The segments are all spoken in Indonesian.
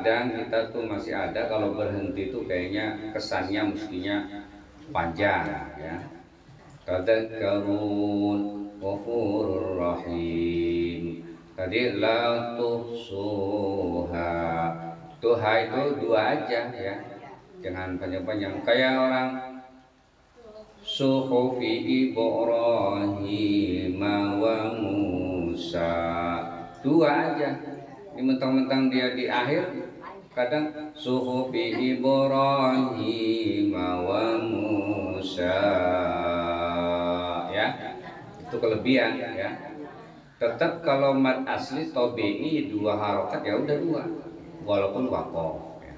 kadang kita tuh masih ada kalau berhenti tuh kayaknya kesannya mestinya panjang ya. Tadzakkarun ghafurur rahim. Tadi la tuhsuha. Tuha itu dua aja ya. Jangan panjang-panjang kayak orang suhufi Ibrahim wa Musa. Dua aja. Ini mentang-mentang dia di akhir, kadang suhufi Ibrahim wa Musa ya. Itu kelebihan ya. Tetap kalau mad asli tabi'i dua harokat ya udah dua, walaupun waqaf ya.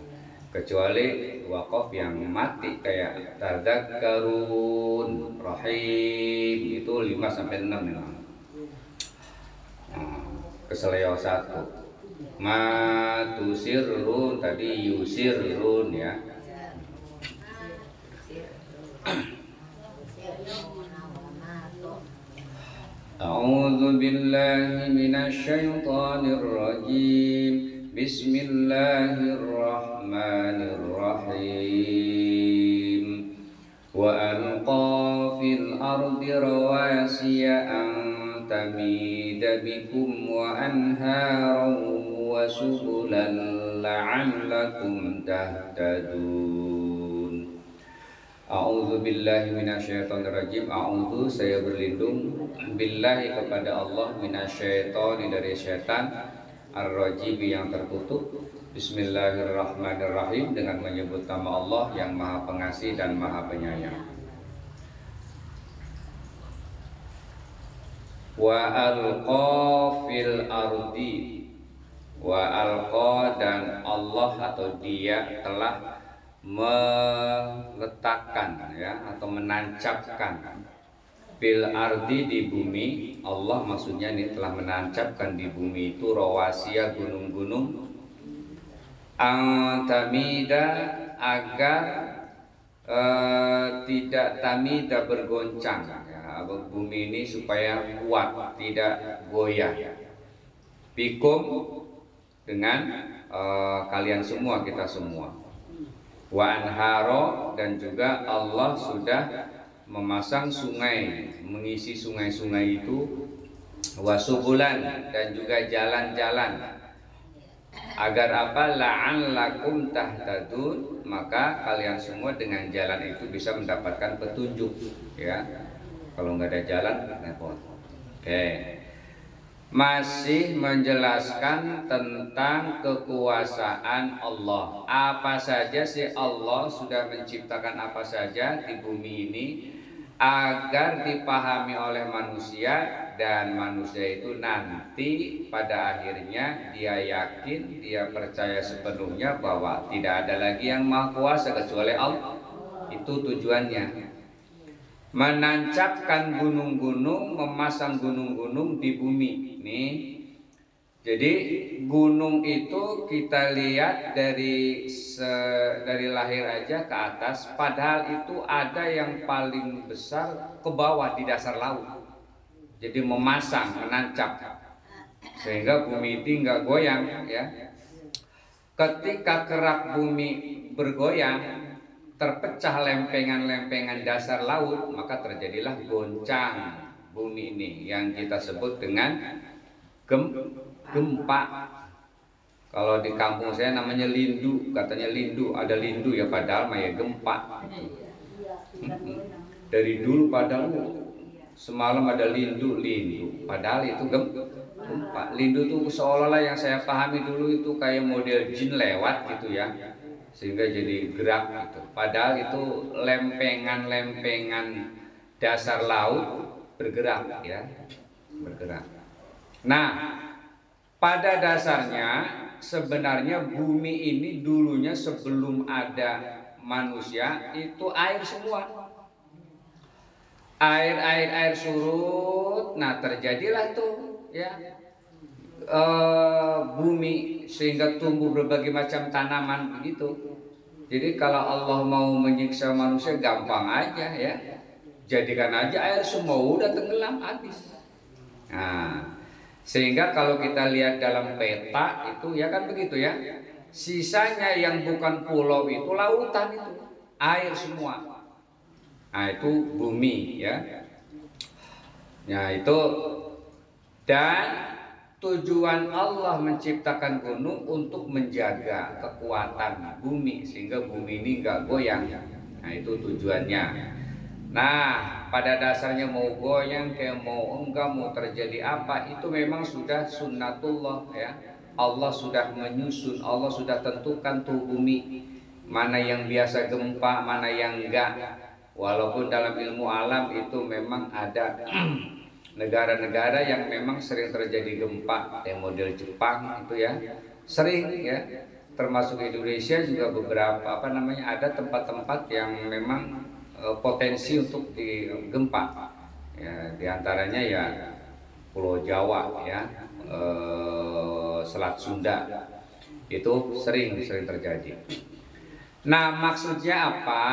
Kecuali waqaf yang mati kayak tadzakkarun rahim itu 5 sampai 6 memang. Keseleo 1. Ma tusirrun tadi yusirrun ya. A'udzu billahi minasy syaithanir rajim. Bismillahirrahmanirrahim. Wa alqa fil ardi rawasiya an tamida bikum wa anharan wa subulan la'allakum tahtadun. A'udzu billahi minasyaitonir rajim. A'udzu saya berlindung billahi kepada Allah minasyaitoni dari syaitan ar-rajim yang terkutuk. Bismillahirrahmanirrahim dengan menyebut nama Allah yang Maha Pengasih dan Maha Penyayang. Wa alqa fil ardi. Wa alqa dan Allah atau Dia telah meletakkan ya atau menancapkan fil ardi di bumi. Allah maksudnya ini telah menancapkan di bumi itu rawasia gunung-gunung antamida agar tidak tamida bergoncang ya, bumi ini supaya kuat tidak goyah. Bikum dengan kalian semua, kita semua. Wa anharo dan juga Allah sudah memasang sungai, mengisi sungai-sungai itu. Wa subulan dan juga jalan-jalan. Agar apa? La'allakum tahtadun, maka kalian semua dengan jalan itu bisa mendapatkan petunjuk ya. Kalau nggak ada jalan repot. Oke. Masih menjelaskan tentang kekuasaan Allah. Apa saja sih Allah sudah menciptakan apa saja di bumi ini agar dipahami oleh manusia, dan manusia itu nanti pada akhirnya dia yakin, dia percaya sepenuhnya bahwa tidak ada lagi yang maha kuasa kecuali Allah. Itu tujuannya. Menancapkan gunung-gunung, memasang gunung-gunung di bumi. Nih, jadi gunung itu kita lihat dari lahir aja ke atas, padahal itu ada yang paling besar ke bawah di dasar laut. Jadi memasang, menancap, sehingga bumi itu nggak goyang ya. Ketika kerak bumi bergoyang, terpecah lempengan-lempengan dasar laut, maka terjadilah goncang bumi ini yang kita sebut dengan gempa. Kalau di kampung saya namanya lindu, katanya lindu, ada lindu ya, padahal mah ya gempa. Dari dulu padahal semalam ada lindu, padahal itu gempa. Lindu itu seolah-olah yang saya pahami dulu itu kayak model jin lewat gitu ya, sehingga jadi gerak gitu. Padahal itu lempengan-lempengan dasar laut bergerak ya, bergerak. Nah, pada dasarnya sebenarnya bumi ini dulunya sebelum ada manusia itu air semua. Air surut, nah terjadilah tuh ya bumi, sehingga tumbuh berbagai macam tanaman begitu. Jadi kalau Allah mau menyiksa manusia gampang aja ya, jadikan aja air semua udah tenggelam habis. Nah, sehingga kalau kita lihat dalam peta itu ya kan begitu ya, Sisanya yang bukan pulau itu lautan itu, air semua. Nah, itu bumi ya. Ya, itu. Dan tujuan Allah menciptakan gunung untuk menjaga kekuatan bumi sehingga bumi ini nggak goyang. Nah, itu tujuannya. Nah, pada dasarnya mau goyang kayak mau enggak, mau terjadi apa, itu memang sudah sunnatullah ya. Allah sudah menyusun, Allah sudah tentukan tuh bumi mana yang biasa gempa, mana yang enggak. Walaupun dalam ilmu alam itu memang ada negara-negara yang memang sering terjadi gempa, kayak model Jepang itu ya, sering ya, termasuk Indonesia juga beberapa ada tempat-tempat yang memang potensi untuk digempa ya, diantaranya ya Pulau Jawa ya, Selat Sunda itu sering terjadi. Nah, maksudnya apa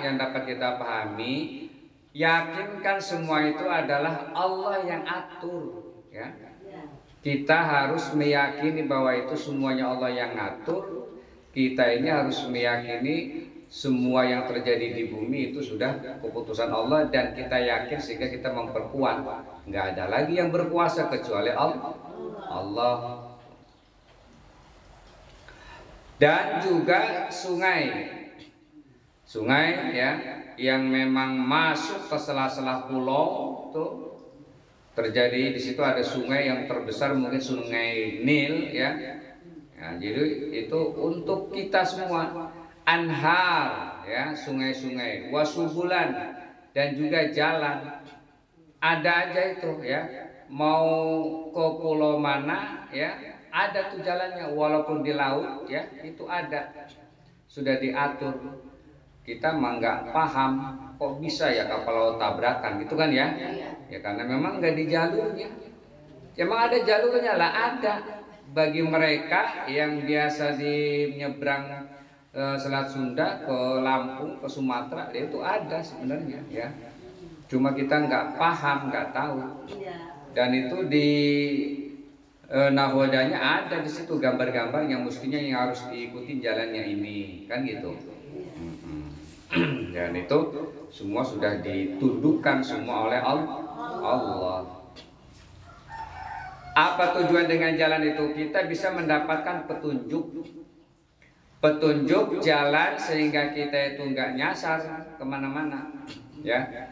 yang dapat kita pahami? Yakinkan semua itu adalah Allah yang atur ya. Kita harus meyakini bahwa itu semuanya Allah yang ngatur. Kita ini harus meyakini semua yang terjadi di bumi itu sudah keputusan Allah, dan kita yakin sehingga kita memperkuat. Nggak ada lagi yang berkuasa kecuali Allah. Dan juga sungai ya, yang memang masuk ke sela-sela pulau tuh terjadi di situ, ada sungai yang terbesar mungkin Sungai Nil ya. Nah, jadi itu untuk kita semua, anhar ya, sungai-sungai, wasubulan, dan juga jalan. Ada aja itu ya, mau ke pulau mana ya, ada tuh jalannya, walaupun di laut ya, itu ada, sudah diatur. Kita mah nggak paham kok bisa ya kapal laut tabrakan gitu kan ya. Ya karena memang nggak di jalurnya. Emang ada jalurnya lah, ada. Bagi mereka yang biasa di menyeberang Selat Sunda ke Lampung, ke Sumatera, itu ada sebenarnya ya. Cuma kita nggak paham, nggak tahu. Dan itu di nahodanya ada di situ gambar-gambar yang mestinya yang harus diikuti jalannya ini, kan gitu. Dan itu semua sudah ditundukkan semua oleh Allah. Apa tujuan dengan jalan itu? Kita bisa mendapatkan petunjuk jalan sehingga kita itu nggak nyasar kemana-mana ya.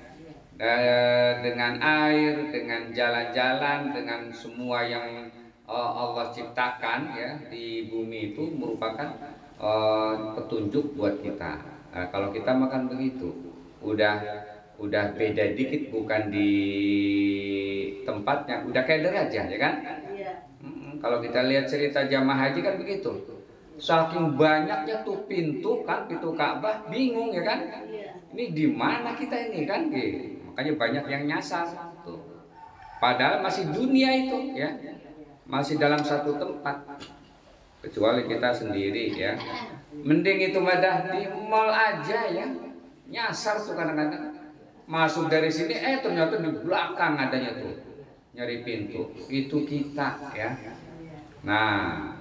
Dengan air, dengan jalan-jalan, dengan semua yang Allah ciptakan ya di bumi itu merupakan petunjuk buat kita. Nah, kalau kita makan begitu, udah beda dikit, bukan di tempatnya, udah keder aja ya kan? Kalau kita lihat cerita jamaah haji kan begitu, saking banyaknya tuh pintu kan, pintu Ka'bah, bingung ya kan? Ini di mana kita ini kan? Makanya banyak yang nyasar tuh. Padahal masih dunia itu ya, masih dalam satu tempat. Kecuali kita sendiri ya, mending itu madah di mall aja ya, nyasar tuh kadang-kadang, masuk dari sini ternyata di belakang adanya tuh nyari pintu, itu kita ya. Nah,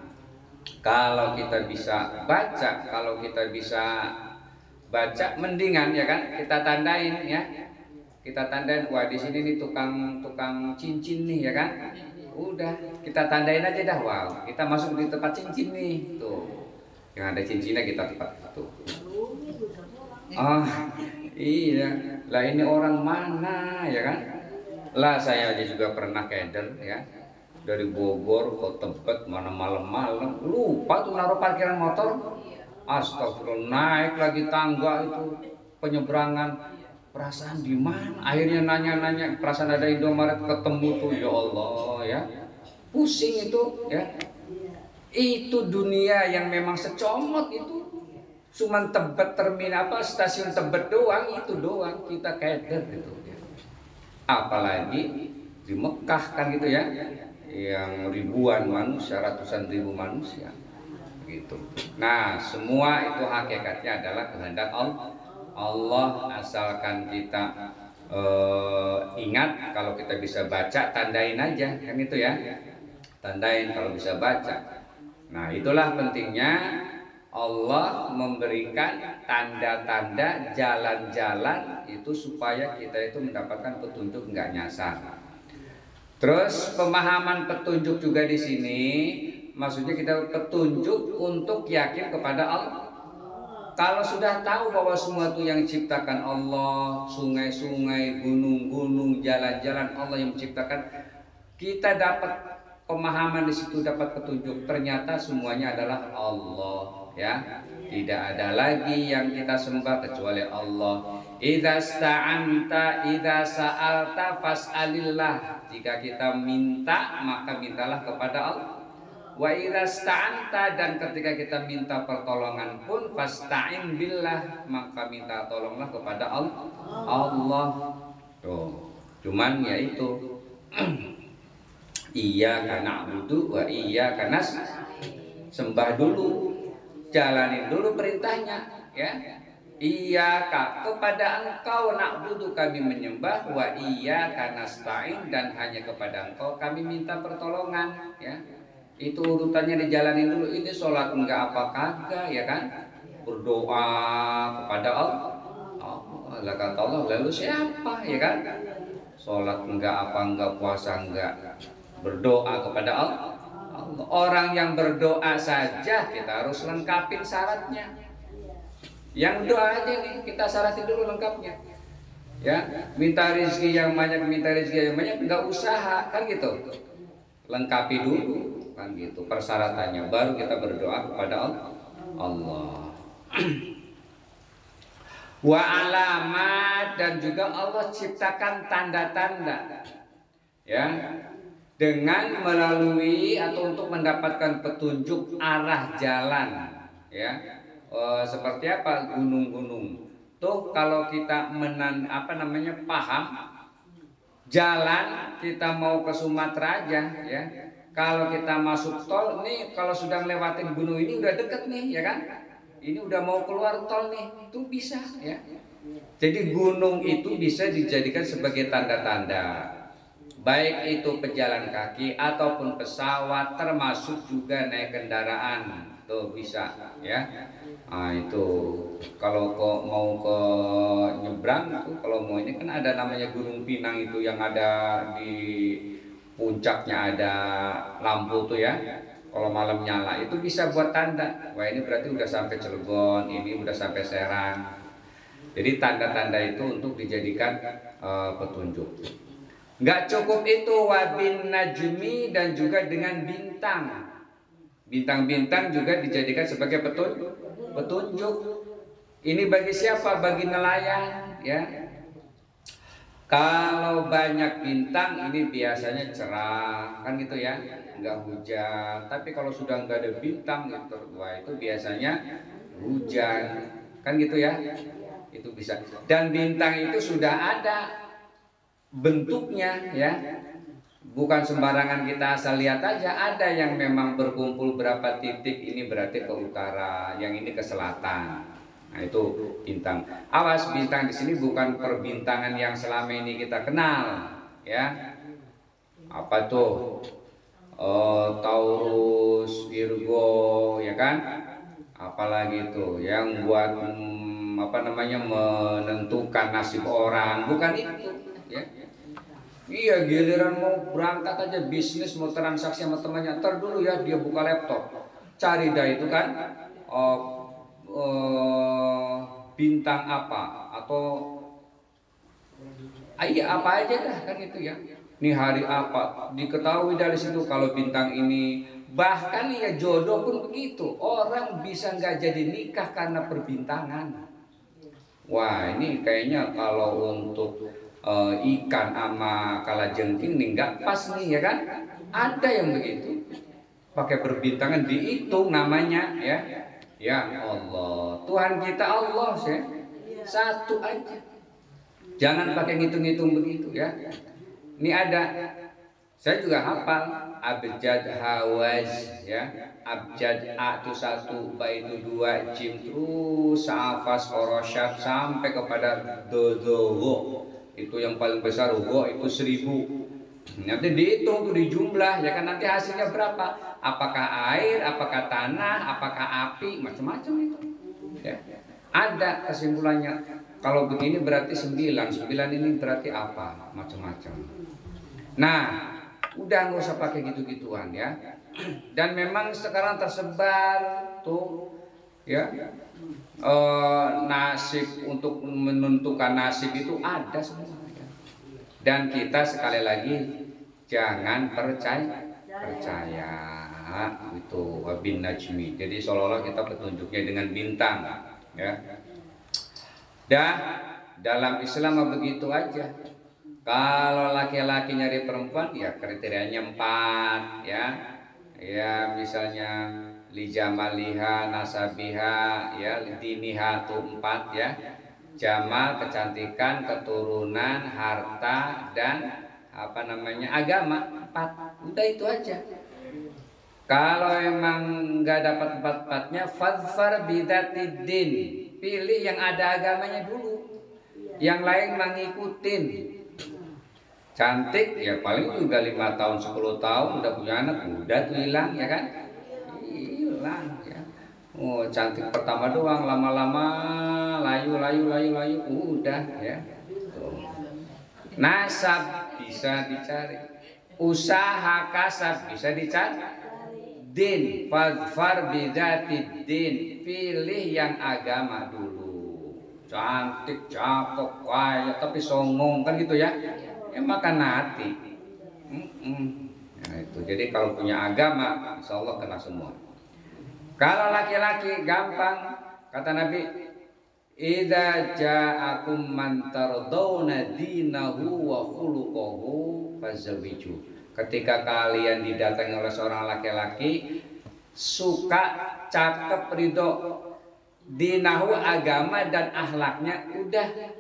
kalau kita bisa baca mendingan ya kan, kita tandain ya, wah di sini nih tukang cincin nih ya kan. Udah kita tandain aja dah, wow kita masuk di tempat cincin nih tuh, yang ada cincinnya kita tempat itu. Iya lah, ini orang mana ya kan. Lah saya aja juga pernah keder ya, dari Bogor ke Tebet, mana malam-malam lupa tuh naruh parkiran motor. Astagfirullah, naik lagi tangga itu penyeberangan, perasaan di mana? Akhirnya nanya-nanya, perasaan ada Indomaret, ketemu tuh, ya Allah ya. Pusing itu ya. Itu dunia yang memang secomot itu. Cuman Tebet terminal stasiun Tebet doang, itu doang kita keder gitu ya. Apalagi di Mekah kan gitu ya, yang ribuan manusia, ratusan ribu manusia gitu. Nah, semua itu hakikatnya adalah kehendak Allah, asalkan kita ingat. Kalau kita bisa baca, tandain aja kan itu ya, tandain kalau bisa baca. Nah, itulah pentingnya Allah memberikan tanda-tanda jalan-jalan itu supaya kita itu mendapatkan petunjuk, nggak nyasar. Terus pemahaman petunjuk juga di sini, maksudnya kita petunjuk untuk yakin kepada Allah. Kalau sudah tahu bahwa semua itu yang diciptakan Allah, sungai-sungai, gunung-gunung, jalan-jalan Allah yang menciptakan, kita dapat pemahaman di situ, dapat petunjuk. Ternyata semuanya adalah Allah, ya. Tidak ada lagi yang kita sembah kecuali Allah. Idza sta'anta, idza sa'alta fas'alillah. Jika kita minta, maka mintalah kepada Allah. Wa idza sta'anta, dan ketika kita minta pertolongan pun fasta'in billah, maka minta tolonglah kepada Allah. Tuh. Cuman ya itu iyyaka na'budu wa iyyaka nasta'in. Sembah dulu, jalanin dulu perintahnya, ya. Iyyaka, kepada Engkau na'budu kami menyembah, wa iyyaka nasta'in, dan hanya kepada Engkau kami minta pertolongan, ya. Itu urutannya dijalanin dulu. Ini sholat enggak apa kagak, ya kan? Berdoa kepada Allah. Allah kata Allah, lalu siapa, ya kan? Sholat enggak apa enggak, puasa enggak, berdoa kepada Allah. Orang yang berdoa saja kita harus lengkapin syaratnya. Yang doa aja nih kita syaratin dulu lengkapnya, ya. Minta rezeki yang banyak, minta rezeki yang banyak, enggak usaha, kan gitu. Lengkapi dulu, kan gitu persyaratannya, baru kita berdoa kepada Allah. Wa alamat, dan juga Allah ciptakan tanda-tanda, ya, dengan melalui atau untuk mendapatkan petunjuk arah jalan, ya. Seperti apa? Gunung-gunung tuh kalau kita paham jalan, kita mau ke Sumatera aja, ya. Kalau kita masuk tol nih, kalau sudah ngelewatin gunung ini udah deket nih, ya kan? Ini udah mau keluar tol nih, itu bisa, ya. Jadi gunung itu bisa dijadikan sebagai tanda-tanda, baik itu pejalan kaki ataupun pesawat, termasuk juga naik kendaraan, tuh bisa, ya. Nah, itu kalau mau ke nyebrang tuh, kalau mau ini kan ada namanya Gunung Pinang itu yang ada di puncaknya ada lampu tuh, ya. Kalau malam nyala itu bisa buat tanda. Wah, ini berarti udah sampai Cilegon, ini udah sampai Serang. Jadi tanda-tanda itu untuk dijadikan petunjuk. Nggak cukup itu, wabin najmi, dan juga dengan bintang. Bintang-bintang juga dijadikan sebagai petunjuk. Ini bagi siapa? Bagi nelayan, ya. Kalau banyak bintang ini biasanya cerah, kan gitu, ya, nggak hujan. Tapi kalau sudah nggak ada bintang gitu, wah itu biasanya hujan, kan gitu, ya. Itu bisa. Dan bintang itu sudah ada bentuknya, ya. Bukan sembarangan kita asal lihat aja. Ada yang memang berkumpul berapa titik, ini berarti ke utara, yang ini ke selatan. Nah, itu bintang. Awas, bintang di sini bukan perbintangan yang selama ini kita kenal, ya. Apa tuh? Taurus, Virgo, ya kan? Apalagi itu yang buat menentukan nasib orang, bukan itu, ya. Iya, giliran mau berangkat aja bisnis, mau transaksi sama temannya, ntar dulu ya dia buka laptop, cari dah itu kan bintang apa, atau apa aja dah, kan itu, ya. Ini hari apa, diketahui dari situ. Kalau bintang ini, bahkan ya jodoh pun begitu, orang bisa nggak jadi nikah karena perbintangan. Wah, ini kayaknya kalau untuk ikan sama kalajengking nih nggak pas nih, ya kan? Ada yang begitu, pakai perbintangan dihitung namanya, ya. Ya Allah, Tuhan kita Allah, ya. Satu aja, jangan pakai ngitung-ngitung begitu, ya. Ini ada, saya juga hafal abjad hawaz, ya. Abjad A itu 1, Ba itu 2, Jim terus Safas, Orosyad sampai kepada Dodowo. Itu yang paling besar, Wo itu 1000. Nanti dihitung tuh di jumlah ya kan, nanti hasilnya berapa? Apakah air, apakah tanah, apakah api, macam-macam itu. Ya. Ada kesimpulannya. Kalau begini berarti 9 ini berarti apa? Macam-macam. Nah, udah nggak usah pakai gitu-gituan ya. Dan memang sekarang tersebar tuh ya, nasib, untuk menentukan nasib itu ada semua ya. Dan kita sekali lagi jangan percaya itu wabin najmi. Jadi seolah-olah kita petunjuknya dengan bintang ya. Dan dalam Islam begitu aja. Kalau laki-laki nyari perempuan ya kriterianya 4 ya. Ya misalnya lijamaliha, nasabiha, ya diniha tuh 4 ya. Jamal, kecantikan, keturunan, harta, dan agama 4. Udah itu aja. Kalau emang nggak dapat 4-4-nya, fadfar bidatidin, pilih yang ada agamanya dulu, yang lain mengikutin. Cantik ya paling juga 5 tahun 10 tahun udah punya anak, udah tuh hilang ya kan, hilang ya. Oh cantik pertama doang, lama-lama layu udah ya. Nasab bisa dicari, usaha kasab bisa dicari, din fadfar bidatid din, pilih yang agama dulu. Cantik, cakep, kaya tapi songong kan gitu ya, makan hati. Nah itu, jadi kalau punya agama insya Allah kena semua. Kalau laki-laki gampang, kata Nabi, idza ja'akum man tardawna dinahu wa khuluquhu fazawiju. Ketika kalian didatangi oleh seorang laki-laki suka, cakep, ridho, dinahu agama dan akhlaknya, udah.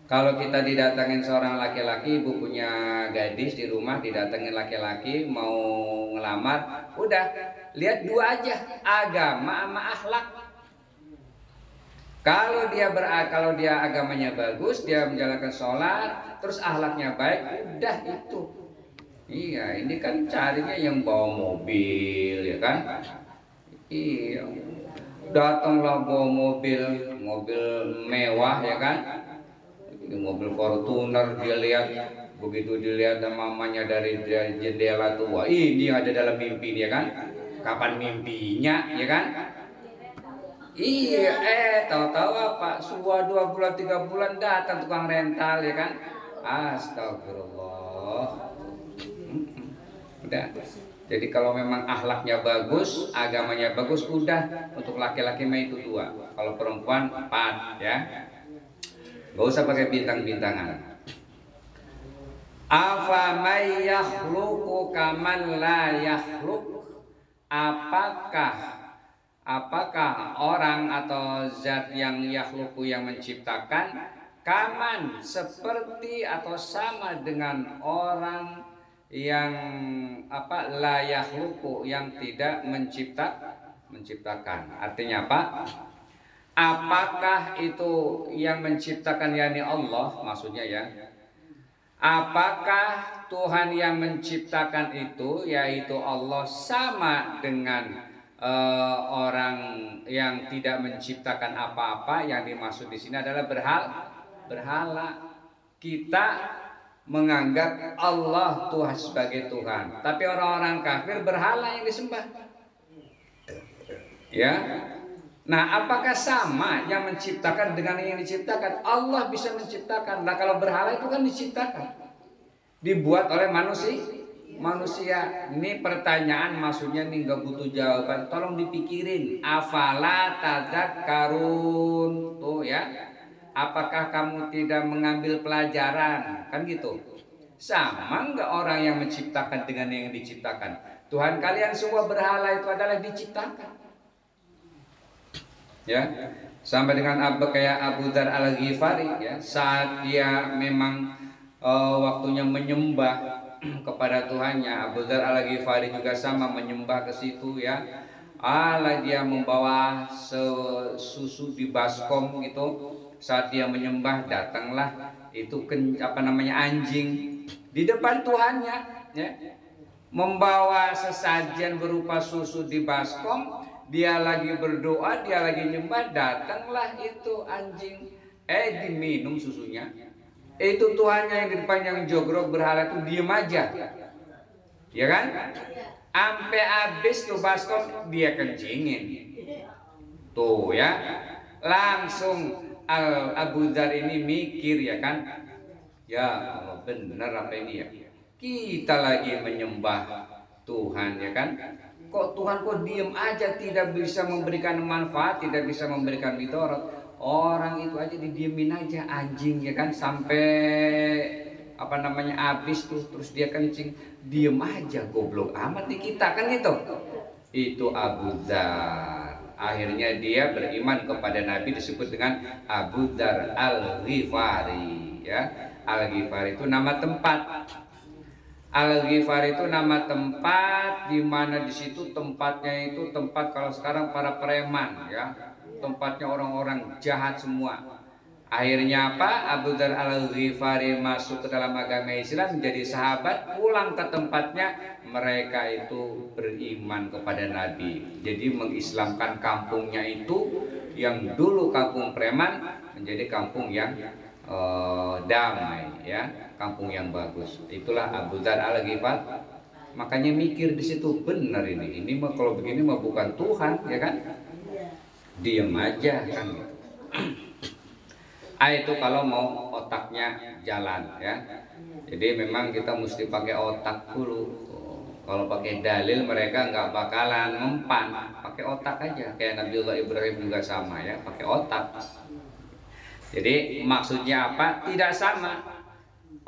Kalau kita didatengin seorang laki-laki, ibu punya gadis di rumah, didatengin laki-laki mau ngelamar, udah lihat 2 aja, agama sama akhlak. Kalau dia agamanya bagus, dia menjalankan sholat, terus akhlaknya baik, udah itu. Iya, ini kan carinya yang bawa mobil, ya kan? Iya, datanglah bawa mobil mewah, ya kan? Di mobil Fortuner, dia lihat, begitu dilihat mamanya dari jendela tuh, wah ini ada dalam mimpi dia kan? Kapan mimpinya, ya kan? Iya, tahu-tahu apa? Sudah 2 bulan 3 bulan datang tukang rental, ya kan? Astagfirullah. Udah. Jadi kalau memang akhlaknya bagus, agamanya bagus, udah. Untuk laki-laki mah itu 2. Kalau perempuan 4 ya. Gak usah pakai bintang-bintangan. Afa may yakhluqu kaman la yakhluq. Apakah orang atau zat yang yakhluqu yang menciptakan, kaman seperti atau sama dengan orang yang la yakhluqu yang tidak menciptakan. Artinya apa? Apakah itu yang menciptakan yakni Allah, maksudnya ya? Apakah Tuhan yang menciptakan itu yaitu Allah sama dengan orang yang tidak menciptakan apa-apa? Yang dimaksud di sini adalah berhala. Kita menganggap Allah Tuhan sebagai Tuhan, tapi orang-orang kafir berhala yang disembah. Ya. Nah, apakah sama yang menciptakan dengan yang diciptakan? Allah bisa menciptakan. Nah, kalau berhala itu kan diciptakan, dibuat oleh manusia. Ini pertanyaan, maksudnya nih nggak butuh jawaban, tolong dipikirin. Afala tadzakkarun, tuh ya. Apakah kamu tidak mengambil pelajaran? Kan gitu. Sama nggak orang yang menciptakan dengan yang diciptakan? Tuhan kalian semua berhala itu adalah diciptakan. Ya, sampai dengan kayak Abu Dzar Al-Ghifari ya, saat dia memang waktunya menyembah kepada Tuhannya, Abu Dzar Al-Ghifari juga sama menyembah ke situ ya. Dia membawa susu di baskom gitu. Saat dia menyembah, datanglah itu anjing di depan Tuhannya, ya, membawa sesajen berupa susu di baskom, dia lagi berdoa, dia lagi nyembah, datanglah itu anjing, diminum susunya. Itu Tuhannya yang di depan yang jogrok berhala itu diem aja, ya kan? Sampai habis tuh baskom dia kencingin, tuh ya, langsung Abu Dzar ini mikir, ya kan, ya bener apa ini ya, kita lagi menyembah Tuhan, ya kan, kok Tuhan kok diem aja, tidak bisa memberikan manfaat, tidak bisa memberikan midorot. Orang itu aja didiemin aja anjing, ya kan, sampai apa namanya habis tuh, terus dia kencing, diem aja, goblok amat nih kita, kan gitu. Itu Abu Dzar. Akhirnya dia beriman kepada Nabi, disebut dengan Abu Dzar Al-Ghifari, ya. Al-Ghifari itu nama tempat. Al-Ghifari itu nama tempat di mana di situ tempatnya itu tempat kalau sekarang para preman, ya. Tempatnya orang-orang jahat semua. Akhirnya apa? Abu Dzar Al-Ghifari masuk ke dalam agama Islam, menjadi sahabat, pulang ke tempatnya, mereka itu beriman kepada Nabi. Jadi mengislamkan kampungnya itu, yang dulu kampung preman menjadi kampung yang damai, ya, kampung yang bagus. Itulah Abu Dzar Al-Ghifari. Makanya mikir di situ, benar ini mah kalau begini mah bukan Tuhan, ya kan? Diam aja kan. Itu kalau mau otaknya jalan, ya. Jadi memang kita mesti pakai otak dulu. Kalau pakai dalil mereka nggak bakalan mempan. Pakai otak aja. Kayak Nabiullah Ibrahim juga sama, ya, pakai otak. Jadi maksudnya apa? Tidak sama.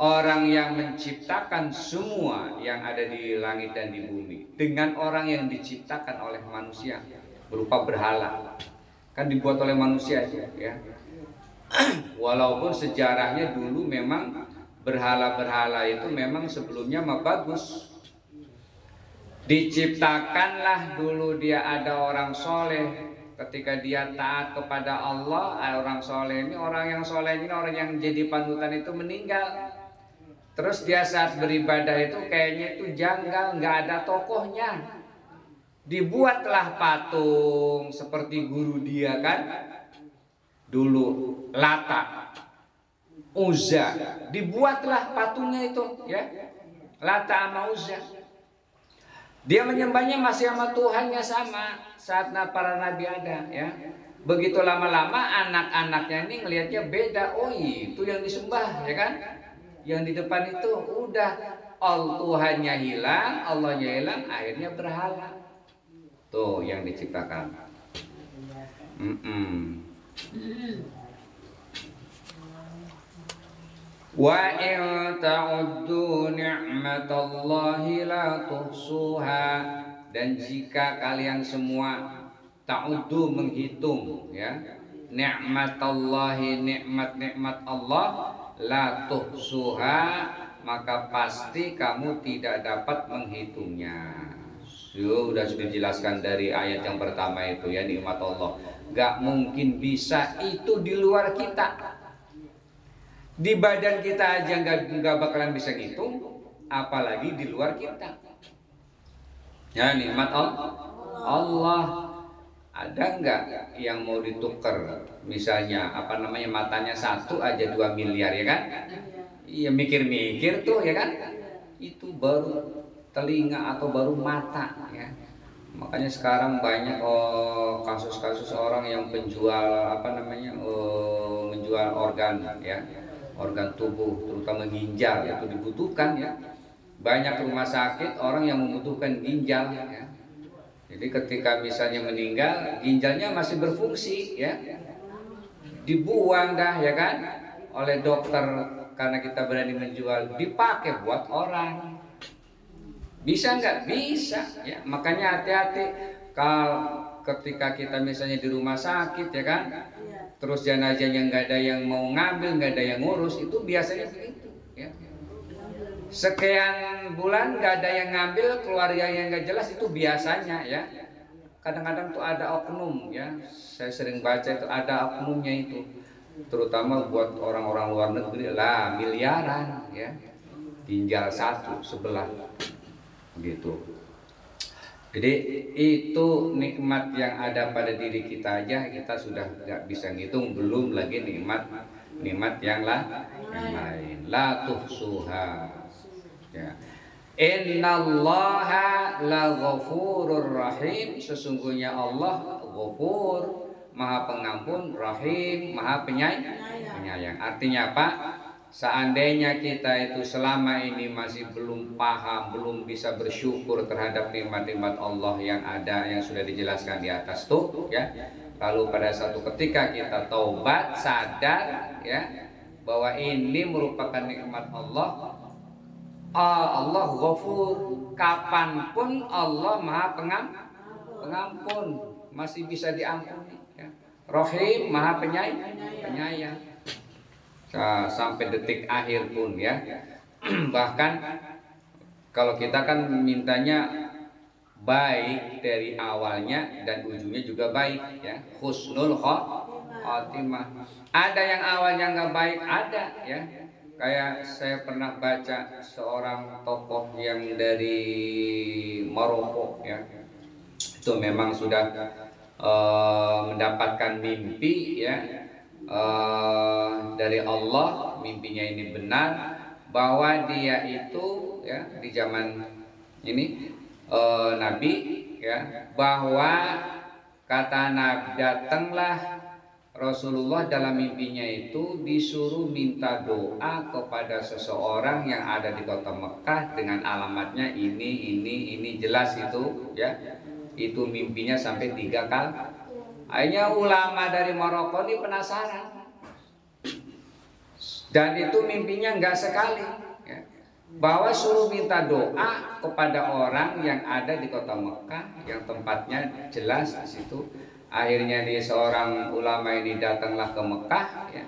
Orang yang menciptakan semua yang ada di langit dan di bumi dengan orang yang diciptakan oleh manusia berupa berhala. Kan dibuat oleh manusia aja, ya. Walaupun sejarahnya dulu memang berhala-berhala itu memang sebelumnya mah bagus. Diciptakanlah dulu dia ada orang soleh, ketika dia taat kepada Allah, orang soleh ini, orang yang soleh ini, orang yang jadi panutan itu meninggal. Terus dia saat beribadah itu kayaknya itu janggal, nggak ada tokohnya. Dibuatlah patung seperti guru dia, kan. Dulu Lata, Uzza, dibuatlah patungnya itu, ya, Lata sama Uzza. Dia menyembahnya masih sama Tuhannya sama saat para nabi ada, ya. Begitu lama-lama anak-anaknya ini ngelihatnya beda. Oh, itu yang disembah, ya kan? Yang di depan itu udah Tuhannya hilang, Allahnya hilang, akhirnya berhala. Tuh yang diciptakan. Wa in ta'uddu ni'matallahi la tuhsuha. Dan jika kalian semua ta'uddu menghitung, ya, ni'matallahi, nikmat-nikmat Allah, la tuhsuha, maka pasti kamu tidak dapat menghitungnya. Sudah dijelaskan dari ayat yang pertama itu, ya, nikmat Allah gak mungkin bisa, itu di luar kita. Di badan kita aja nggak bakalan bisa ngitung, apalagi di luar kita. Ya, nikmat Allah. Ada nggak yang mau ditukar? Misalnya apa namanya, matanya satu aja 2 miliar, ya kan? Iya, mikir-mikir tuh, ya kan? Itu baru telinga atau baru mata, ya. Makanya sekarang banyak kasus-kasus orang yang penjual apa namanya, menjual organ, ya, organ tubuh, terutama ginjal, itu dibutuhkan, ya. Banyak rumah sakit orang yang membutuhkan ginjal, ya. Jadi ketika misalnya meninggal, ginjalnya masih berfungsi, ya, dibuang dah, ya kan, oleh dokter karena kita berani menjual, dipakai buat orang. Bisa nggak? Bisa, ya. Makanya hati-hati kalau ketika kita misalnya di rumah sakit, ya kan, terus jenazahnya nggak ada yang mau ngambil, nggak ada yang ngurus, itu biasanya begitu, ya. Sekian bulan nggak ada yang ngambil, keluarga yang nggak jelas, itu biasanya, ya. Kadang-kadang tuh ada oknum, ya. Saya sering baca itu ada oknumnya itu, terutama buat orang-orang luar negeri lah, miliaran, ya. ginjal satu sebelah gitu. Jadi itu nikmat yang ada pada diri kita aja kita sudah nggak bisa ngitung, belum lagi nikmat yang lain. La tuhsuha. Ya. Innallaha laghafurur rahim. Sesungguhnya Allah Ghafur, Maha Pengampun, Rahim, Maha Penyayang. Artinya apa? Seandainya kita itu selama ini masih belum paham, belum bisa bersyukur terhadap nikmat-nikmat Allah yang ada, yang sudah dijelaskan di atas tuh, ya. Lalu pada satu ketika kita taubat, sadar, ya, bahwa ini merupakan nikmat Allah. Allah Ghafur, kapanpun Allah Maha Pengampun, masih bisa diampuni, ya. Rahim, Maha Penyayang. Sampai detik akhir pun, ya. Bahkan kalau kita kan mintanya baik dari awalnya dan ujungnya juga baik, ya. Husnul khotimah. Ada yang awalnya nggak baik, ada, ya. Kayak saya pernah baca seorang tokoh yang dari Maroko, ya. Itu memang sudah mendapatkan mimpi, ya, dari Allah. Mimpinya ini benar bahwa dia itu, ya, di zaman ini Nabi, ya, bahwa kata Nabi, datanglah Rasulullah dalam mimpinya itu disuruh minta doa kepada seseorang yang ada di kota Mekah dengan alamatnya ini jelas itu, ya. Itu mimpinya sampai 3 kali. Akhirnya ulama dari Maroko ini penasaran, dan itu mimpinya enggak sekali, ya, bahwa suruh minta doa kepada orang yang ada di kota Mekah yang tempatnya jelas di situ. Akhirnya seorang ulama ini datanglah ke Mekah, ya.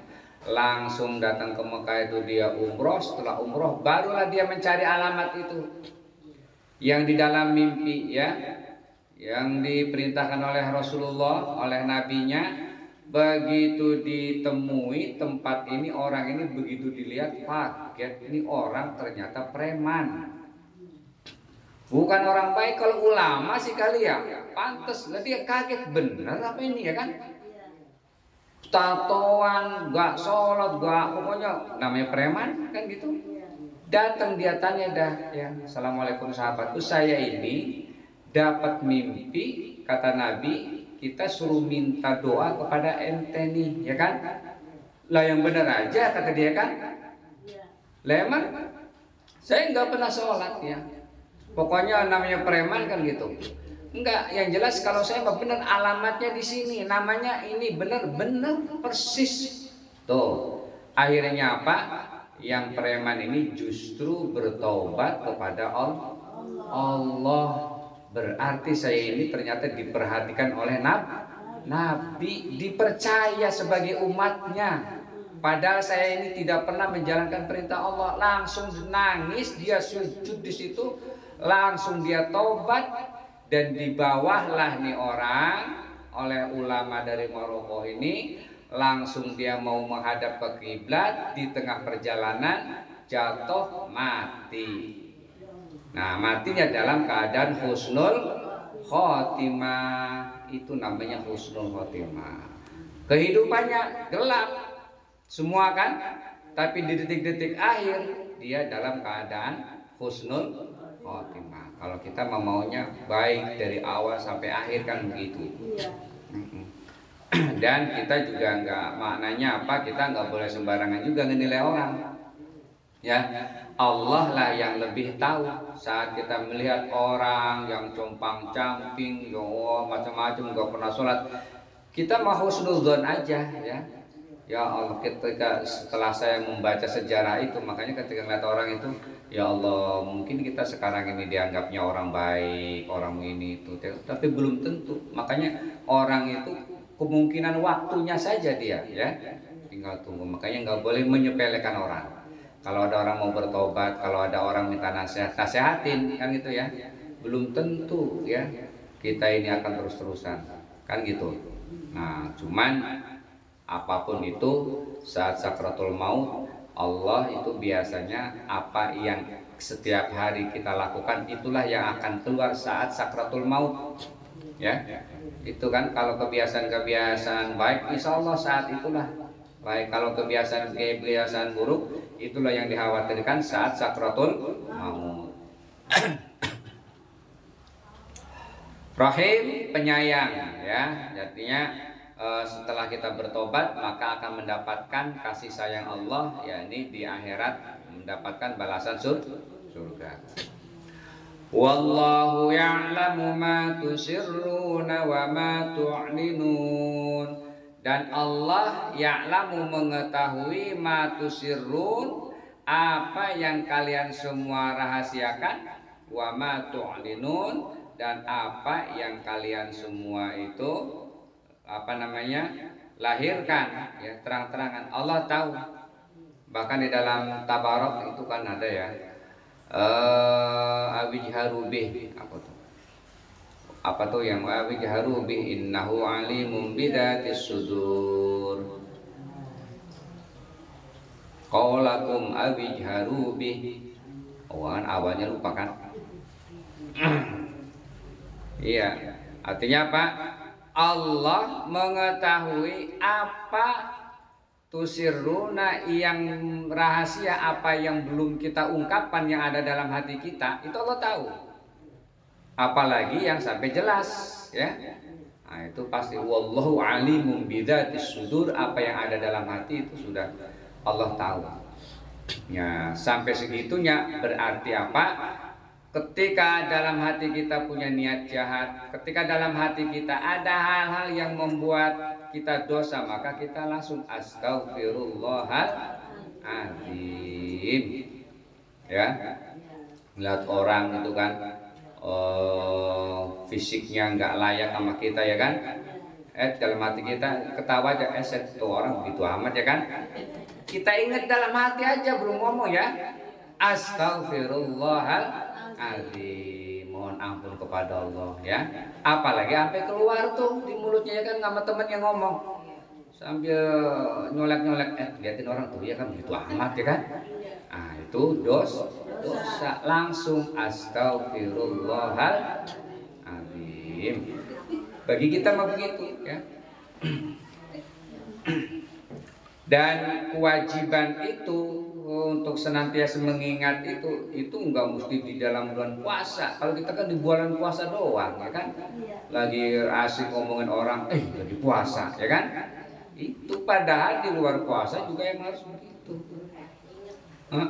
Langsung datang ke Mekah itu dia umroh. Setelah umroh barulah dia mencari alamat itu yang di dalam mimpi, ya, yang diperintahkan oleh Rasulullah, oleh nabinya. Begitu ditemui tempat ini, orang ini begitu dilihat kaget, ini orang ternyata preman, bukan orang baik. Kalau ulama sih kali ya pantes lah dia kaget, bener apa ini, ya kan? Tatoan, gak sholat, gak, pokoknya namanya preman kan gitu. Datang dia tanya dah, ya, assalamualaikum sahabatku, saya ini dapat mimpi, kata Nabi, kita suruh minta doa kepada ente nih, ya kan? Lah yang benar aja, kata dia, kan? Lah emang saya nggak pernah sholat, ya. Pokoknya namanya preman kan gitu. Enggak, yang jelas kalau saya benar alamatnya di sini, namanya ini benar persis. Tuh, akhirnya apa? Yang preman ini justru bertobat kepada Allah. Berarti saya ini ternyata diperhatikan oleh Nabi, dipercaya sebagai umatnya. Padahal saya ini tidak pernah menjalankan perintah Allah. Langsung nangis, dia sujud di situ, langsung dia tobat, dan dibawahlah nih orang oleh ulama dari Maroko ini. Langsung dia mau menghadap ke kiblat, di tengah perjalanan jatuh mati. Nah, matinya dalam keadaan husnul khotimah. Itu namanya husnul khotimah. Kehidupannya gelap semua kan, tapi di detik-detik akhir dia dalam keadaan husnul khotimah. Kalau kita maunya baik dari awal sampai akhir kan begitu. Dan kita juga nggak, maknanya apa, kita nggak boleh sembarangan juga menilai orang, ya. Allah lah yang lebih tahu. Saat kita melihat orang yang compang camping, ya macam-macam, nggak pernah sholat, kita mau husnudzon aja, ya. Ya Allah, ketika setelah saya membaca sejarah itu, makanya ketika ngeliat orang itu, ya Allah, mungkin kita sekarang ini dianggapnya orang baik, orang ini itu, tapi belum tentu. Makanya orang itu kemungkinan waktunya saja dia, ya, tinggal tunggu. Makanya nggak boleh menyepelekan orang. Kalau ada orang mau bertobat, kalau ada orang minta nasihat, nasihatin, kan gitu, ya. Belum tentu, ya, kita ini akan terus-terusan, kan gitu. Nah, cuman apapun itu, saat sakratul maut, Allah itu biasanya apa yang setiap hari kita lakukan itulah yang akan keluar saat sakratul maut. Ya, itu kan kalau kebiasaan-kebiasaan baik, insya Allah saat itulah baik. Kalau kebiasaan buruk, itulah yang dikhawatirkan saat sakratul maut. Rahim, penyayang, ya, artinya setelah kita bertobat maka akan mendapatkan kasih sayang Allah, yakni di akhirat mendapatkan balasan surga. Wallahu ya'lamu ma tusirruna wa ma tu'linun. Dan Allah ya'lamu mengetahui ma tusirrun, apa yang kalian semua rahasiakan, wa ma tu'linun, dan apa yang kalian semua itu lahirkan, ya, terang-terangan. Allah tahu. Bahkan di dalam Tabarok itu kan ada ya, awijharu bih, apa tuh yang awijharu bih innahu alimum bidatis sudur. Qaulakum awijharu bih. Kan awalnya lupa kan? Iya, artinya apa? Allah mengetahui apa tusirruna, yang rahasia, apa yang belum kita ungkapkan yang ada dalam hati kita, itu Allah tahu. Apalagi yang sampai jelas, ya. Nah, itu pasti wallahu alimum bidzatis sudur, apa yang ada dalam hati itu sudah Allah tahu. Ya, sampai segitunya berarti apa? Ketika dalam hati kita punya niat jahat, ketika dalam hati kita ada hal-hal yang membuat kita dosa, maka kita langsung astaghfirullahaladzim. Ya, melihat orang itu kan fisiknya nggak layak sama kita, ya kan? Dalam hati kita ketawa aja, tuh orang begitu amat, ya kan? Kita ingat dalam hati aja, belum ngomong, ya. Astaghfirullahaladzim, mohon ampun kepada Allah, ya. Apalagi sampai keluar tuh di mulutnya, ya kan, sama temennya ngomong sambil nyolek-nyolek, liatin orang tuh, ya kan, begitu amat, ya kan. Nah, itu dosa, langsung astaghfirullahaladzim. Bagi kita mah begitu, ya. Dan kewajiban itu untuk senantiasa mengingat itu nggak mesti di dalam bulan puasa. Kalau kita kan di bulan puasa doang, ya kan, lagi asik ngomongin orang, lagi puasa, ya kan. Itu padahal di luar puasa juga yang harus begitu.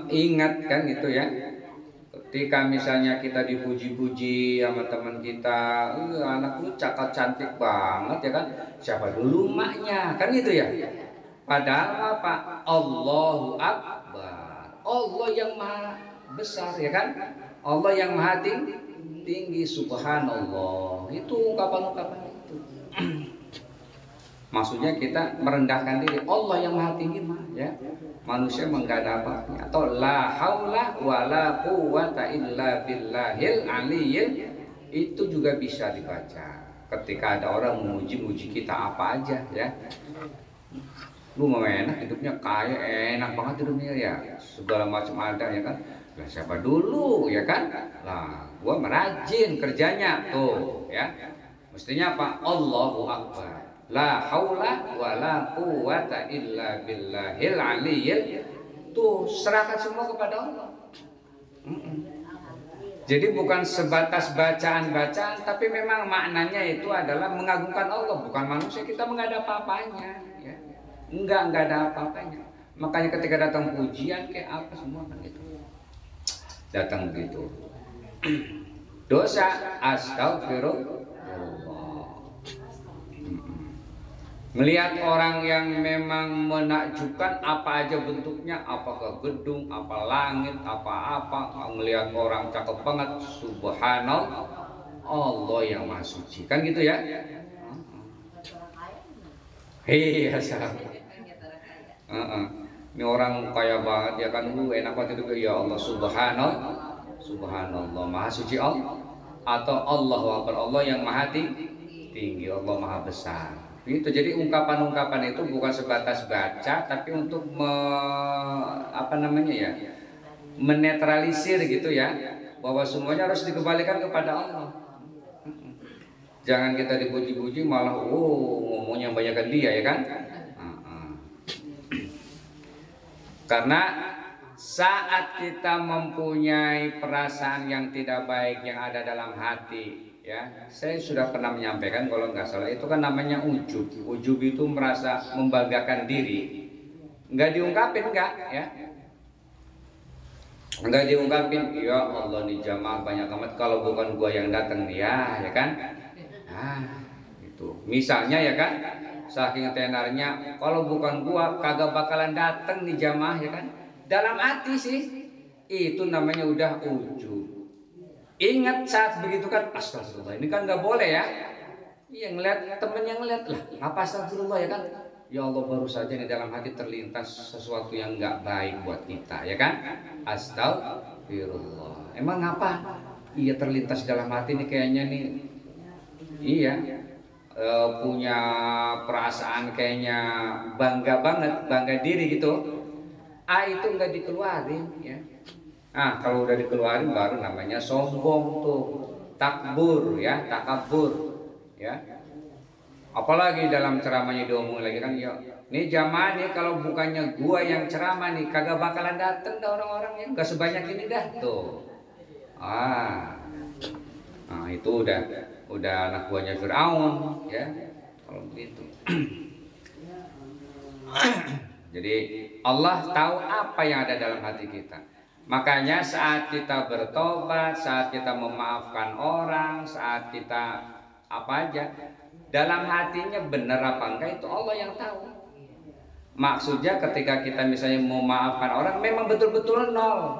Ingat kan gitu, ya. Ketika misalnya kita dipuji-puji sama teman kita, anak lu cakap cantik banget, ya kan, siapa dulu maknya, kan gitu, ya. Padahal apa? Allahu Akbar, Allah yang maha besar, ya kan, Allah yang maha tinggi, subhanallah. Itu ungkapan-ungkapan itu. Maksudnya kita merendahkan diri, Allah yang maha tinggi mah, ya. Manusia enggak ada apa-apanya. Atau la haula wala quwata illa billahil aliyyil, itu juga bisa dibaca ketika ada orang memuji-muji kita apa aja, ya. Lu mau enak hidupnya, kaya, enak banget hidupnya, ya, segala macam ada, ya kan. Lah siapa dulu, ya kan? Lah gua merajin kerjanya tuh, ya. Mestinya apa? Allahu Akbar, la haula wala quwata illa billahil aliyyil. Tuh, serahkan semua kepada Allah. Jadi bukan sebatas bacaan-bacaan, tapi memang maknanya itu adalah mengagungkan Allah, bukan manusia. Kita nggak ada apa-apanya, ya. Enggak ada apa-apanya. Makanya ketika datang pujian kayak apa semua kan gitu, datang begitu. Dosa, astagfirullah. Melihat orang yang memang menakjubkan, apa aja bentuknya, apakah gedung, apa langit, apa-apa, melihat orang cakep banget, subhanallah, Allah yang maha suci, kan gitu, ya. Iya, sahabat. Ini orang kaya banget, ya kan, enak banget itu, ya Allah, subhanallah, maha suci Allah. Atau Allahu Akbar, Allah yang maha tinggi, Allah maha besar. Itu jadi ungkapan-ungkapan itu bukan sebatas baca, tapi untuk apa namanya ya, menetralisir gitu ya, bahwa semuanya harus dikembalikan kepada Allah. Jangan kita dipuji-puji malah ngomongnya banyakkan dia ya kan. Karena saat kita mempunyai perasaan yang tidak baik yang ada dalam hati, ya, saya sudah pernah menyampaikan kalau nggak salah itu kan namanya ujub. Ujub itu merasa membanggakan diri, nggak diungkapin nggak, ya, nggak diungkapin. Ya Allah nih jamaah banyak amat, kalau bukan gua yang datang nih ya kan. Itu misalnya ya kan. Saking tenarnya, kalau bukan gua kagak bakalan dateng nih jamaah ya kan. Dalam hati sih, itu namanya udah ujub. Ingat saat begitu kan, astagfirullah, ini kan nggak boleh ya. Iya ngeliat temennya ngeliat lah, apa astagfirullah ya kan. Ya Allah baru saja nih dalam hati terlintas sesuatu yang nggak baik buat kita ya kan. Astagfirullah. Emang apa? Iya terlintas dalam hati nih kayaknya nih. Iya. Punya perasaan kayaknya bangga banget, bangga diri gitu. Itu nggak dikeluarin ya. Kalau udah dikeluarin baru namanya sombong tuh, takbur ya, takabur ya. Apalagi dalam ceramahnya diomong lagi kan ya. Nih jamaah nih kalau bukannya gua yang ceramah nih kagak bakalan dateng dah orang-orangnya, nggak sebanyak ini dah tuh. Itu udah anak buahnya Fir'aun ya kalau begitu. Jadi Allah tahu apa yang ada dalam hati kita. Makanya saat kita bertobat, saat kita memaafkan orang, saat kita apa aja, dalam hatinya benar apa enggak itu Allah yang tahu. Maksudnya ketika kita misalnya mau memaafkan orang memang betul-betul nol.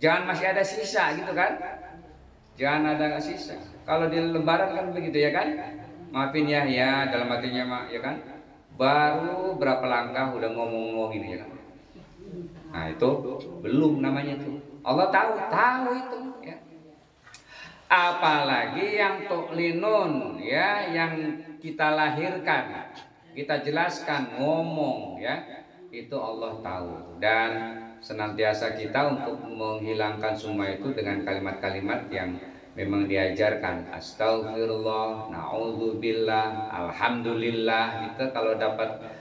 Jangan masih ada sisa gitu kan. Jangan ada sisa. Kalau di lebaran kan begitu ya kan. Maafin ya dalam hatinya mak ya kan. Baru berapa langkah udah ngomong-ngomong ini ya kan. Itu belum namanya tuh. Allah tahu itu ya. Apalagi yang tu'linun ya, yang kita lahirkan, kita jelaskan, ngomong ya. Itu Allah tahu dan senantiasa kita untuk menghilangkan semua itu dengan kalimat-kalimat yang memang diajarkan. Astagfirullah, na'udzubillah, alhamdulillah. Kita kalau dapat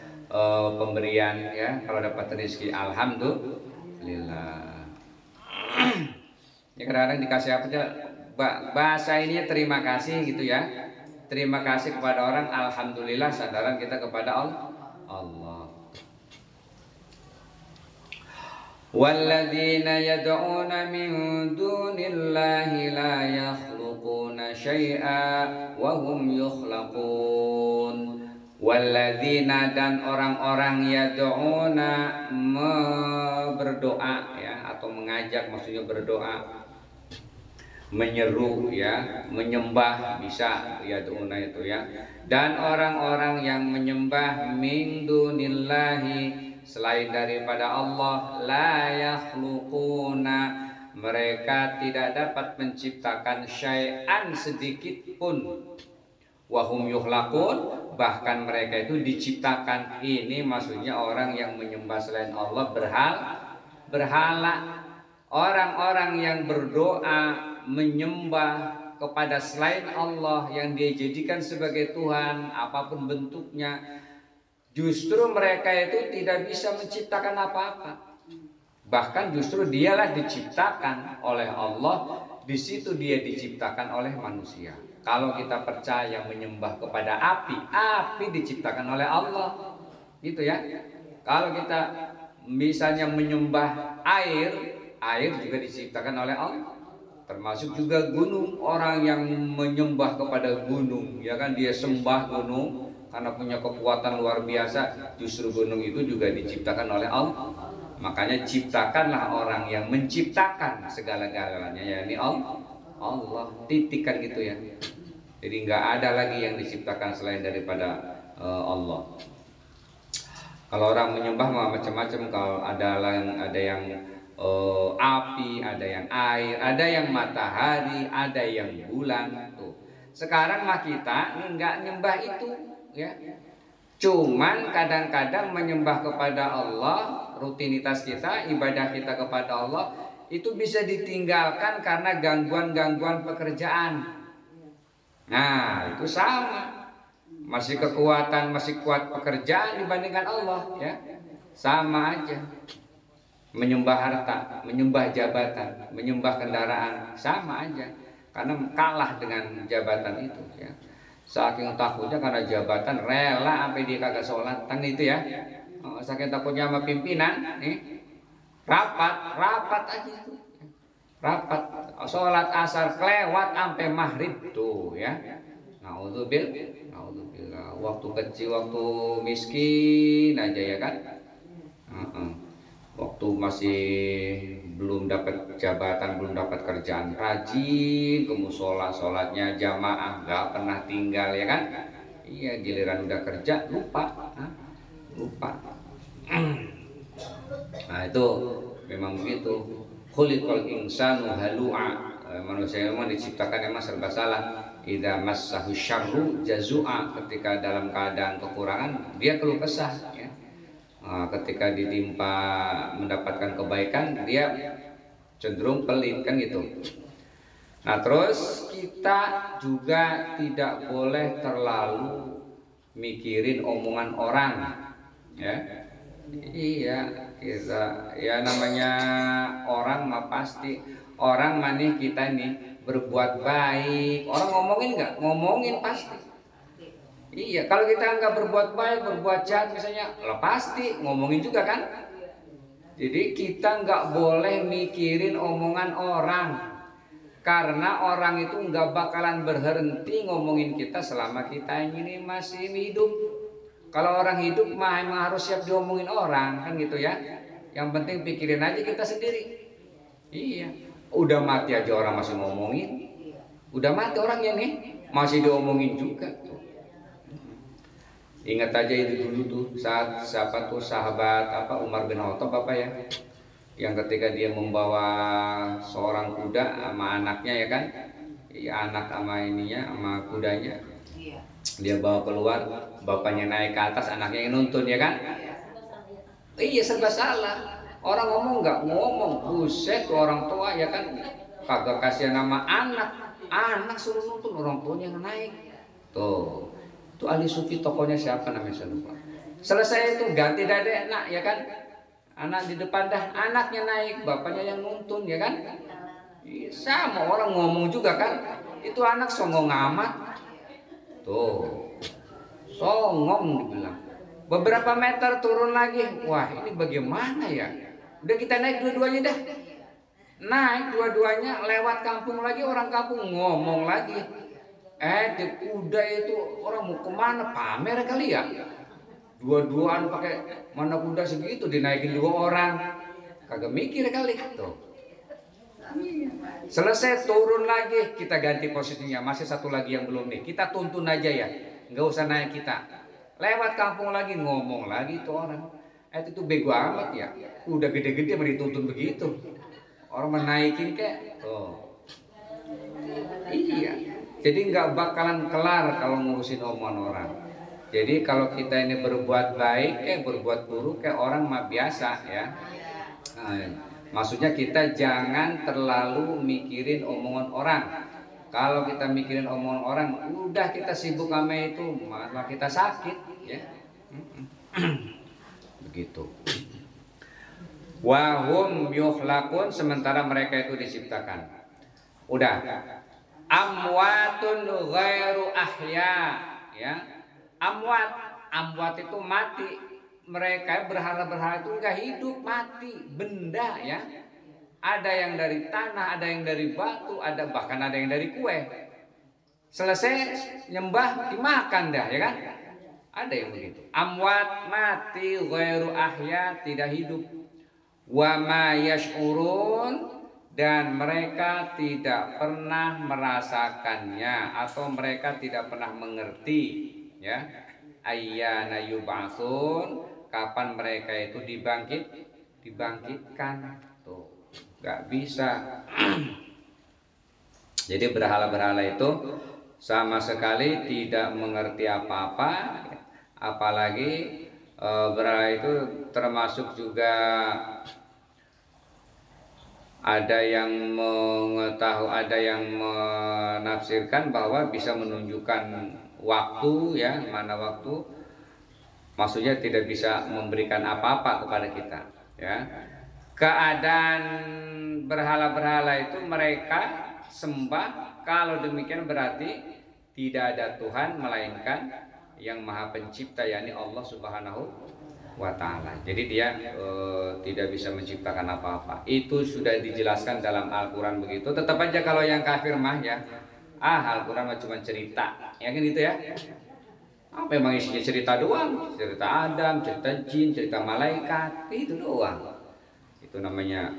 pemberian ya, kalau dapat rezeki alhamdulillah. Ya kadang-kadang dikasih apa aja bahasa ini terima kasih gitu ya. Terima kasih kepada orang, alhamdulillah, sandaran kita kepada Allah. Walladzina yad'una min dunillahi la yakhluquna syai'a wa hum yukhlaqun. Walladzina dan orang-orang yad'una berdoa ya, atau mengajak, maksudnya berdoa, menyeru ya, menyembah bisa yad'una itu ya. Dan orang-orang yang menyembah min dunillahi, selain daripada Allah, la yakhluquna, mereka tidak dapat menciptakan syai'an sedikit pun. Wahum yukhlaqun, bahkan mereka itu diciptakan. Ini maksudnya orang yang menyembah selain Allah berhala. Orang-orang yang berdoa menyembah kepada selain Allah yang dia jadikan sebagai Tuhan apapun bentuknya, justru mereka itu tidak bisa menciptakan apa-apa. Bahkan justru dialah diciptakan oleh Allah. Di situ dia diciptakan oleh manusia. Kalau kita percaya menyembah kepada api diciptakan oleh Allah. Gitu ya. Kalau kita misalnya menyembah air juga diciptakan oleh Allah. Termasuk juga gunung, orang yang menyembah kepada gunung, ya kan, dia sembah gunung karena punya kekuatan luar biasa. Justru gunung itu juga diciptakan oleh Allah. Makanya ciptakanlah orang yang menciptakan segala-galanya, yakni Allah. Titikan gitu ya. Jadi nggak ada lagi yang diciptakan selain daripada Allah. Kalau orang menyembah macam-macam. Kalau ada yang api, ada yang air, ada yang matahari, ada yang bulan. Tuh. Sekarang mah kita nggak nyembah itu. ya. Cuman kadang-kadang menyembah kepada Allah, rutinitas kita, ibadah kita kepada Allah itu bisa ditinggalkan karena gangguan-gangguan pekerjaan. Nah, itu sama. Masih kekuatan, masih kuat pekerjaan dibandingkan Allah, ya. Sama aja. Menyembah harta, menyembah jabatan, menyembah kendaraan, sama aja. Karena kalah dengan jabatan itu, ya. Saking takutnya karena jabatan rela sampai dia kagak sholat, kan itu ya. Saking takutnya sama pimpinan, nih rapat aja itu, rapat sholat asar kelewat sampai maghrib tuh ya. Naudzubillah. Waktu kecil, waktu miskin aja ya kan. Waktu masih belum dapat jabatan, belum dapat kerjaan, rajin ke musola, sholatnya jamaah, nggak pernah tinggal ya kan. Iya, giliran udah kerja lupa. Nah itu memang begitu. Khuliqal insanu halu'a. Manusia memang diciptakan memang serba salah. Idza massahu syarru jazua. Ketika dalam keadaan kekurangan dia keluh kesah ya. Ketika ditimpa mendapatkan kebaikan dia cenderung pelit kan gitu. Nah terus kita juga tidak boleh terlalu mikirin omongan orang ya. Iya, kita ya namanya orang mah pasti orang manih kita nih berbuat baik. Orang ngomongin nggak? Ngomongin pasti. Iya, kalau kita nggak berbuat baik, berbuat jahat misalnya, lah pasti ngomongin juga kan. Jadi kita nggak boleh mikirin omongan orang, karena orang itu nggak bakalan berhenti ngomongin kita selama kita ini masih hidup. Kalau orang hidup mah emang harus siap diomongin orang kan gitu ya. Yang penting pikirin aja kita sendiri. Iya, udah mati aja orang masih ngomongin. Udah mati orangnya nih masih diomongin juga. Ingat aja itu dulu tuh saat siapa tuh sahabat apa Umar bin Khattab apa ya, yang ketika dia membawa seorang kuda sama anaknya ya kan, ya, anak sama ininya sama kudanya, dia bawa keluar, bapaknya naik ke atas, anaknya yang nuntun ya kan. Iya serba salah. Orang ngomong nggak ngomong, buset tuh orang tua ya kan, kagak kasih nama anak suruh nuntun, orang tuanya yang naik tuh. Itu ahli sufi tokohnya siapa namanya saya lupa. Selesai itu ganti dadek nak ya kan, anak di depan dah, anaknya naik, bapaknya yang nuntun ya kan. Sama orang ngomong juga kan, itu anak songong amat tuh, songong dibilang. Beberapa meter turun lagi, wah ini bagaimana ya, udah kita naik dua-duanya dah, naik dua-duanya lewat kampung lagi, orang kampung ngomong lagi. Di kuda itu orang mau kemana, pamer kali ya, dua-duaan pakai mana kuda segitu dinaikin dua orang, kagak mikir kali tuh. Selesai turun lagi, kita ganti posisinya, masih satu lagi yang belum nih, kita tuntun aja ya, nggak usah naik kita. Lewat kampung lagi ngomong lagi tuh orang, itu bego amat ya, udah gede-gede mau dituntun begitu, orang menaikin kek tuh. Iya. Jadi nggak bakalan kelar kalau ngurusin omongan orang. Jadi kalau kita ini berbuat baik, berbuat buruk kayak orang mah biasa ya. Nah, maksudnya kita jangan terlalu mikirin omongan orang. Kalau kita mikirin omongan orang, udah kita sibuk sama itu, malah kita sakit ya. Begitu. Wahum yukhlaqun, sementara mereka itu diciptakan. Udah. Amwatun ghairu ahya ya. Amwat itu mati. Mereka berhala-berhala itu enggak hidup, mati, benda ya. Ada yang dari tanah, ada yang dari batu, ada bahkan ada yang dari kue. Selesai nyembah dimakan dah ya kan. Ada yang begitu. Amwat mati, ghairu ahya tidak hidup. Wa ma yash'urun, dan mereka tidak pernah merasakannya atau mereka tidak pernah mengerti ya. Ayyana yub'atsun, kapan mereka itu dibangkitkan tuh, nggak bisa. Jadi berhala-berhala itu sama sekali tidak mengerti apa-apa, apalagi itu termasuk juga ada yang mengetahui, ada yang menafsirkan bahwa bisa menunjukkan waktu, ya, mana waktu, maksudnya tidak bisa memberikan apa-apa kepada kita, ya. Keadaan berhala-berhala itu mereka sembah, kalau demikian berarti tidak ada Tuhan melainkan yang Maha Pencipta, yakni Allah Subhanahu wa Ta'ala. Jadi dia tidak bisa menciptakan apa-apa. Itu sudah dijelaskan dalam Al-Quran begitu. Tetap aja kalau yang kafir mah, ya, Al-Quran mah cuma cerita, ya kan gitu ya. Apa emang isinya cerita doang? Cerita Adam, cerita jin, cerita malaikat, itu doang. Itu namanya.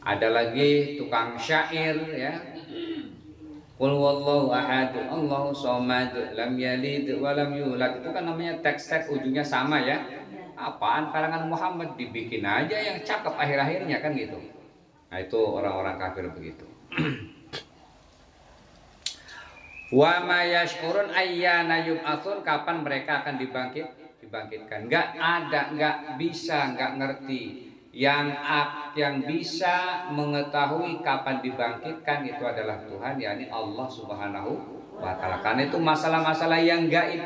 Ada lagi tukang syair, ya. Qul wallahu ahad, Allahu somad, lam yalid wa lam yulad. Itu kan namanya teks-teks ujungnya sama, ya. Apaan karangan Muhammad, dibikin aja yang cakep akhir-akhirnya, kan gitu. Nah, itu orang-orang kafir begitu. Wa ma yash'urun ayyana yub'atsun, kapan mereka akan dibangkitkan. Enggak ada, enggak bisa, enggak ngerti. Yang bisa mengetahui kapan dibangkitkan itu adalah Tuhan, yakni Allah Subhanahu wa Ta'ala. Karena itu masalah-masalah yang gaib.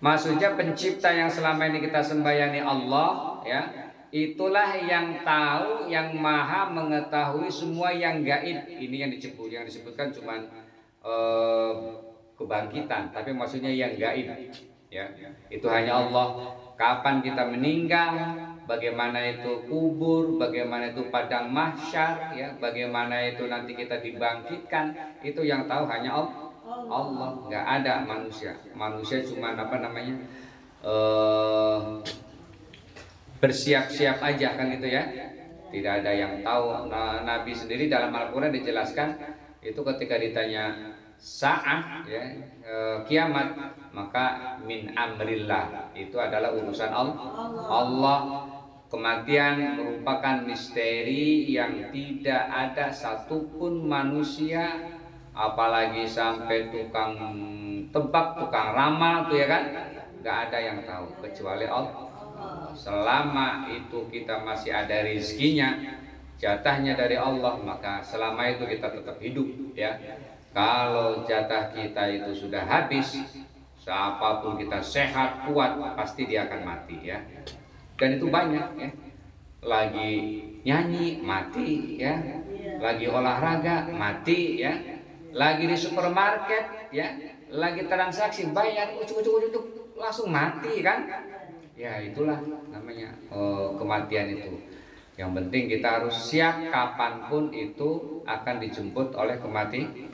Maksudnya pencipta yang selama ini kita sembah, yakni Allah, ya. Itulah yang tahu, yang maha mengetahui semua yang gaib. Ini yang disebutkan cuman kebangkitan, tapi maksudnya yang gaib, ya. Itu hanya Allah. Kapan kita meninggal, bagaimana itu kubur, bagaimana itu padang mahsyar, ya, bagaimana itu nanti kita dibangkitkan, itu yang tahu hanya Allah. Nggak ada manusia. Manusia cuma bersiap-siap aja, kan gitu ya. Tidak ada yang tahu. Nabi sendiri dalam Al-Quran dijelaskan itu ketika ditanya saat, ya, kiamat, maka min amrillah, itu adalah urusan Allah. Kematian merupakan misteri yang tidak ada satupun manusia, apalagi sampai tukang tebak, tukang ramal tuh, ya kan, nggak ada yang tahu kecuali Allah. Selama itu kita masih ada rezekinya, jatahnya dari Allah, maka selama itu kita tetap hidup, ya. Kalau jatah kita itu sudah habis, siapapun kita sehat, kuat, pasti dia akan mati, ya. Dan itu banyak, ya. Lagi nyanyi, mati, ya. Lagi olahraga, mati, ya. Lagi di supermarket, ya. Lagi transaksi, bayar, ucuk, langsung mati, kan. Ya, itulah namanya kematian itu. Yang penting kita harus siap kapanpun itu akan dijemput oleh kematian.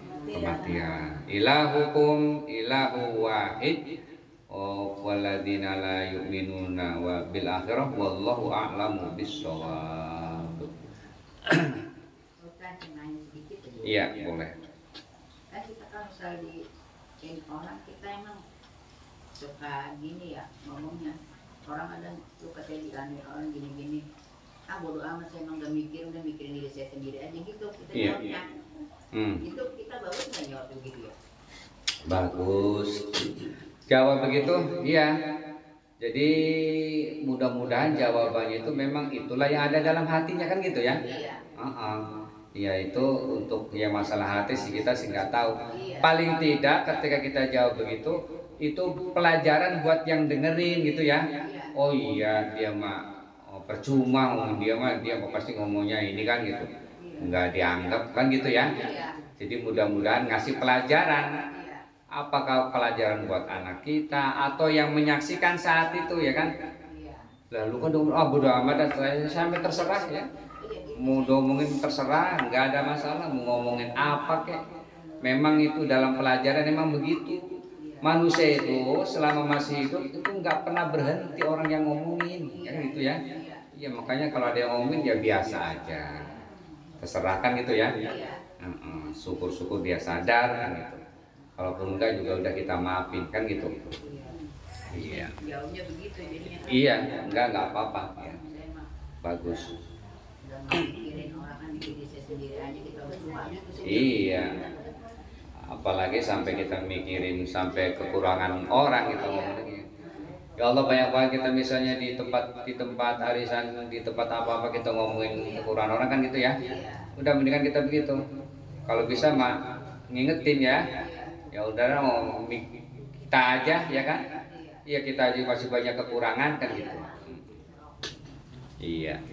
Ilahukum ilahu wahid waladina la yu'minuna wa bil akhirah wallahu a'lamu bissawab. Iya, boleh. Kan kita kan misal di orang, kita emang suka gini ya ngomongnya. Orang ada tuh katanya di orang gini-gini, bodo amat, saya emang udah mikirin diri saya sendiri aja gitu. Kita jawabnya. Itu kita bagus nggak jawab begitu, ya? Bagus. Jawab begitu, iya. Jadi mudah-mudahan jawabannya itu memang itulah yang ada dalam hatinya, kan gitu, ya. Iya. Iya, itu untuk yang masalah hati sih kita sih nggak tahu. Iya. Paling tidak ketika kita jawab begitu, itu pelajaran buat yang dengerin, gitu ya. Iya. Oh iya, dia mah percuma ngomong, dia pasti ngomongnya ini, kan gitu. Nggak dianggap, kan gitu ya. Jadi mudah-mudahan ngasih pelajaran. Apakah pelajaran buat anak kita atau yang menyaksikan saat itu, ya kan. Lalu kan bodo amat, saya sampai terserah, ya. Mau ngomongin terserah, nggak ada masalah. Mau ngomongin apa kek, memang itu dalam pelajaran memang begitu. Manusia itu selama masih hidup itu nggak pernah berhenti orang yang ngomongin, ya gitu ya. Iya, makanya kalau ada yang ngomongin ya biasa aja, terserahkan gitu ya. Syukur-syukur dia sadar, kan gitu. Kalaupun enggak juga udah kita maafin, kan gitu. Iya. Jauhnya begitu jadinya. Iya, enggak apa-apa, ya. Bagus. Mikirin orang kan diri saya sendiri aja, kita harus gitu. Iya. apalagi sampai kita mikirin sampai kekurangan orang gitu ngomongnya. Ya Allah, banyak banget kita misalnya di tempat arisan, di tempat apa-apa kita ngomongin kekurangan orang kan gitu ya. Udah mendingan kita begitu. Kalau bisa mah ngingetin ya. Ya udah mau kita aja ya kan. Iya, kita aja masih banyak kekurangan kan gitu. Iya.